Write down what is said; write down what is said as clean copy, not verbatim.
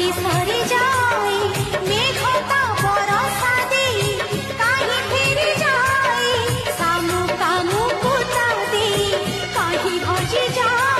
सरी सरी जाए मेघता बरसा दे काहे फेरी जाए सामु कामु पुता दे काहे भजी जाए